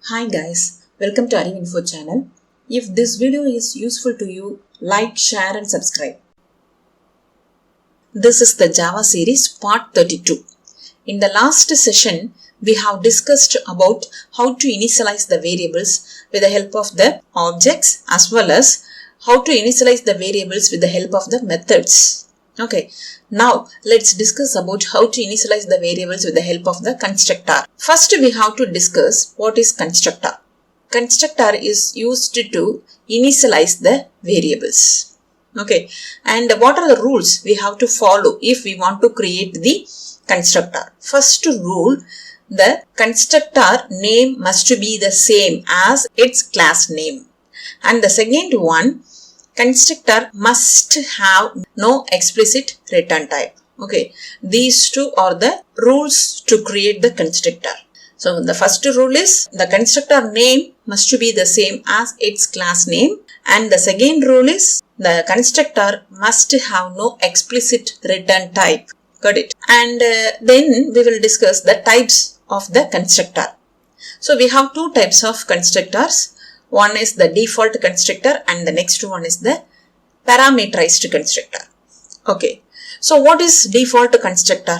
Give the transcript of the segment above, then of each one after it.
Hi guys, welcome to ARIVU channel. If this video is useful to you, like, share and subscribe. This is the Java series part 32. In the last session, we have discussed about how to initialize the variables with the help of the objects as well as how to initialize the variables with the help of the methods. Okay, now let's discuss about how to initialize the variables with the help of the constructor. First, we have to discuss what is constructor. Constructor is used to initialize the variables. Okay, and what are the rules we have to follow if we want to create the constructor? First rule, the constructor name must be the same as its class name. And the second one, constructor must have no explicit return type. Okay, these two are the rules to create the constructor. So the first rule is the constructor name must be the same as its class name, and the second rule is the constructor must have no explicit return type. Got it? And then we will discuss the types of the constructor. So we have two types of constructors. One is the default constructor and the next one is the parameterized constructor. Okay, so what is default constructor?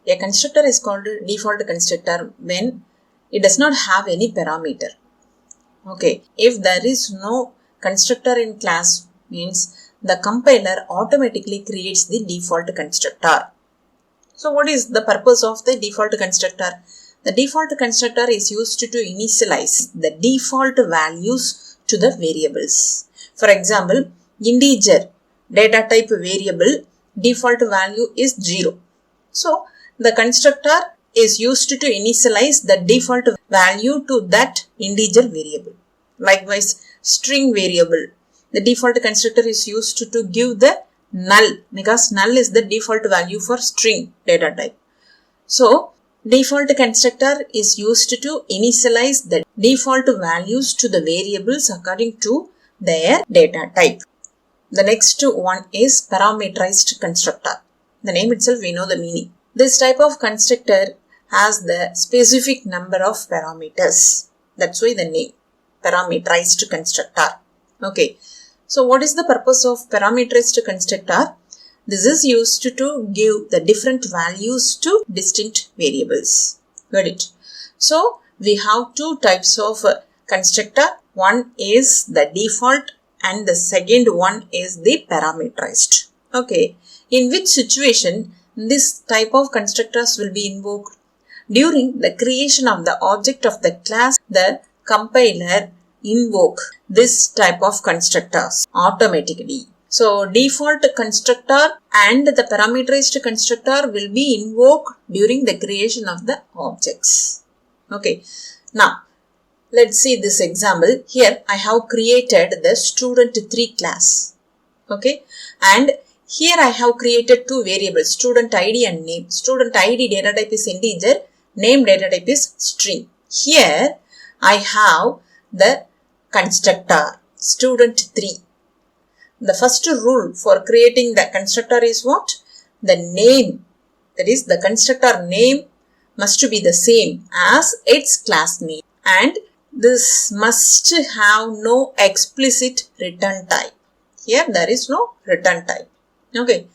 A constructor is called default constructor when it does not have any parameter. Okay, if there is no constructor in class, means the compiler automatically creates the default constructor. So what is the purpose of the default constructor? The default constructor is used to initialize the default values to the variables. For example, integer data type variable default value is 0. So the constructor is used to initialize the default value to that integer variable. Likewise, string variable, the default constructor is used to give the null because null is the default value for string data type. So default constructor is used to initialize the default values to the variables according to their data type. The next one is parameterized constructor. The name itself, we know the meaning. This type of constructor has the specific number of parameters. That's why the name, parameterized constructor. Okay. So what is the purpose of parameterized constructor? This is used to give the different values to distinct variables. Got it? So we have two types of constructor. One is the default and the second one is the parameterized. Okay. In which situation this type of constructors will be invoked? During the creation of the object of the class, the compiler invoke this type of constructors automatically. So default constructor and the parameterized constructor will be invoked during the creation of the objects. Okay. Now let's see this example. Here I have created the student3 class. Okay. And here I have created two variables, student ID and name. Student ID data type is integer, name data type is string. Here I have the constructor student3. The first rule for creating the constructor is what? The name, that is the constructor name must be the same as its class name, and this must have no explicit return type. Here there is no return type. Okay.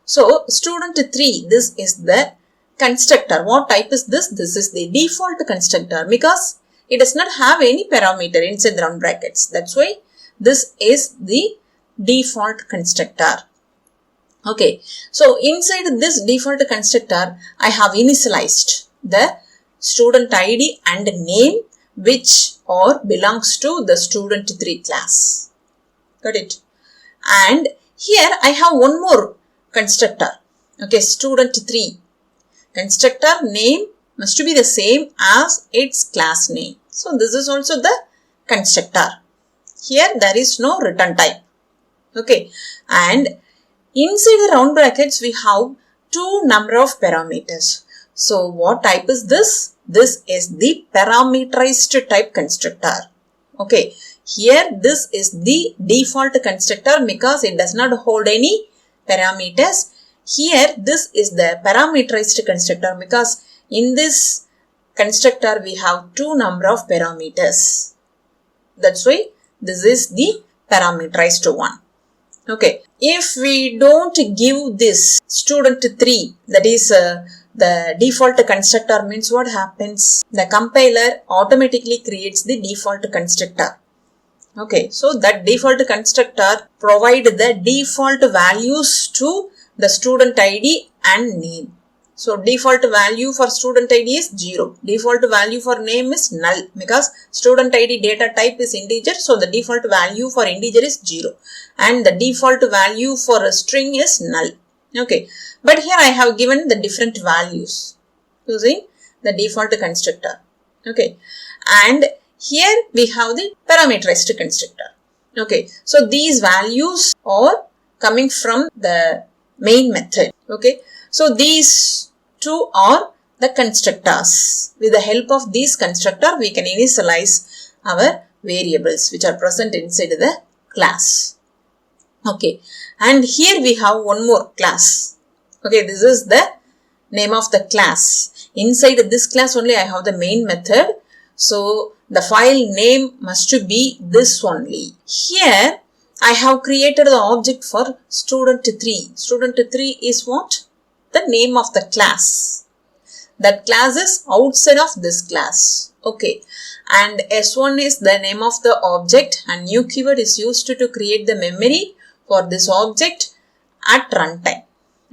So student3, this is the constructor. What type is this? This is the default constructor because it does not have any parameter inside the round brackets. That's why this is the default constructor. Okay. So inside this default constructor, I have initialized the student ID and name which or belongs to the student3 class. Got it? And here I have one more constructor. Okay, student3. Constructor name must be the same as its class name. So this is also the constructor. Here there is no return type. Okay, and inside the round brackets we have two number of parameters. So what type is this? This is the parameterized type constructor. Okay, here this is the default constructor because it does not hold any parameters. Here this is the parameterized constructor because in this constructor we have two number of parameters. That's why this is the parameterized one. Okay, if we don't give this student3, that is the default constructor, means what happens? The compiler automatically creates the default constructor. Okay, so that default constructor provide the default values to the student ID and name. So default value for student ID is 0. Default value for name is null, because student ID data type is integer. So the default value for integer is 0. And the default value for a string is null. Okay. But here I have given the different values using the default constructor. Okay. And here we have the parameterized constructor. Okay. So these values are coming from the main method. Okay. So these two are the constructors. With the help of these constructor, we can initialize our variables which are present inside the class. Okay. And here we have one more class. Okay. This is the name of the class. Inside this class only I have the main method. So the file name must be this only. Here I have created the object for student3. Student3 is what? The name of the class. That class is outside of this class. Okay. And S1 is the name of the object, and new keyword is used to create the memory for this object at runtime.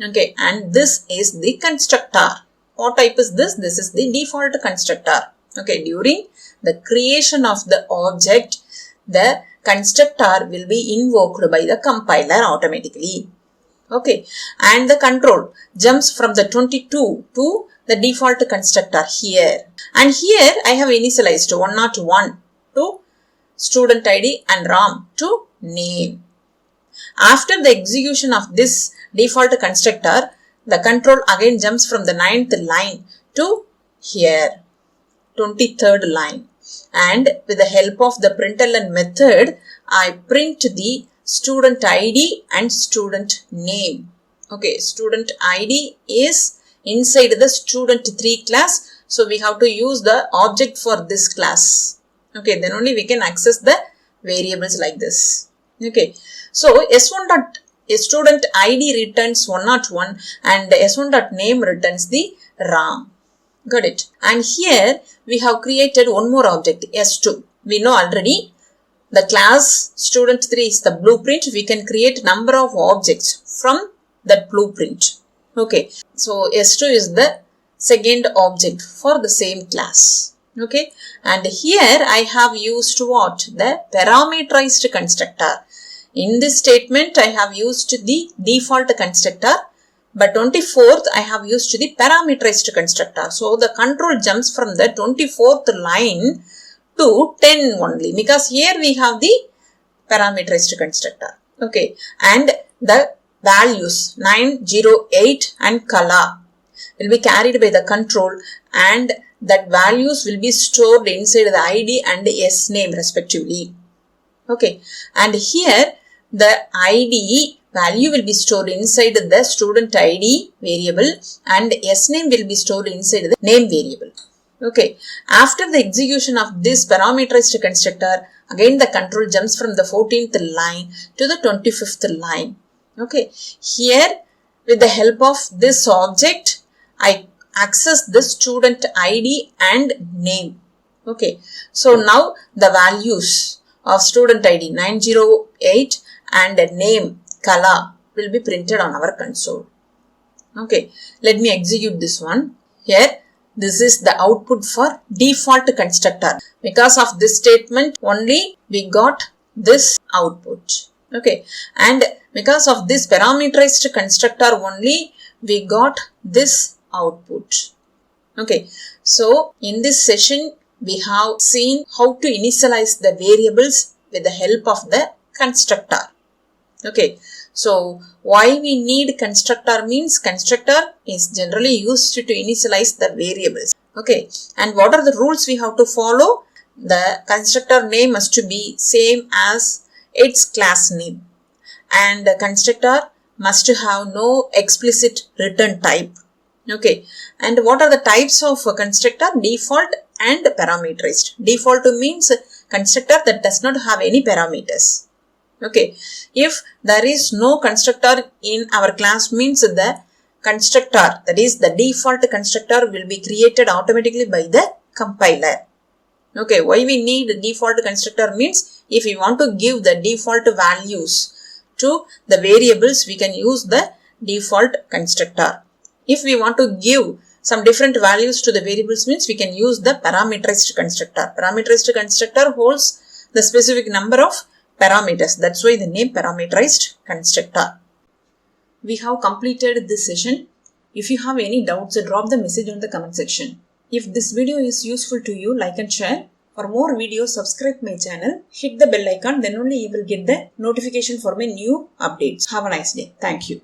Okay. And this is the constructor. What type is this? This is the default constructor. Okay. During the creation of the object, the constructor will be invoked by the compiler automatically. Okay, and the control jumps from the 22 to the default constructor here. And here I have initialized 101 to student ID and RAM to name. After the execution of this default constructor, the control again jumps from the 9th line to here, 23rd line. And with the help of the println method, I print the student ID and student name. Okay, student ID is inside the student3 class. So we have to use the object for this class. Okay, then only we can access the variables like this. Okay, so student ID returns 101 and S1.name returns the RAM. Got it? And here we have created one more object, S2. We know already the class student3 is the blueprint. We can create number of objects from that blueprint. Okay. So S2 is the second object for the same class. Okay. And here I have used what? The parameterized constructor. In this statement I have used the default constructor, but 24th I have used the parameterized constructor. So the control jumps from the 24th line to 10 only, because here we have the parameterized constructor. Okay, and the values 908 and color will be carried by the control, and that values will be stored inside the ID and the S name respectively. Okay, and here the ID value will be stored inside the student ID variable and S name will be stored inside the name variable. Okay, after the execution of this parameterized constructor, again the control jumps from the 14th line to the 25th line. Okay, here with the help of this object, I access the student ID and name. Okay, so now the values of student ID 908 and name color will be printed on our console. Okay, let me execute this one. Here, this is the output for default constructor. Because of this statement only we got this output. Okay, and because of this parameterized constructor only we got this output. Okay, so in this session we have seen how to initialize the variables with the help of the constructor. Okay, so why we need constructor means constructor is generally used to initialize the variables. Okay, and what are the rules we have to follow? The constructor name must to be same as its class name, and the constructor must have no explicit return type. Okay, and what are the types of constructor? Default and parameterized. Default means constructor that does not have any parameters. Okay, if there is no constructor in our class means the constructor, that is the default constructor, will be created automatically by the compiler. Okay, why we need default constructor means if we want to give the default values to the variables, we can use the default constructor. If we want to give some different values to the variables means we can use the parameterized constructor. Parameterized constructor holds the specific number of parameters. That's why the name parameterized constructor. We have completed this session. If you have any doubts, drop the message on the comment section. If this video is useful to you, like and share. For more videos, subscribe my channel. Hit the bell icon, then only you will get the notification for my new updates. Have a nice day. Thank you.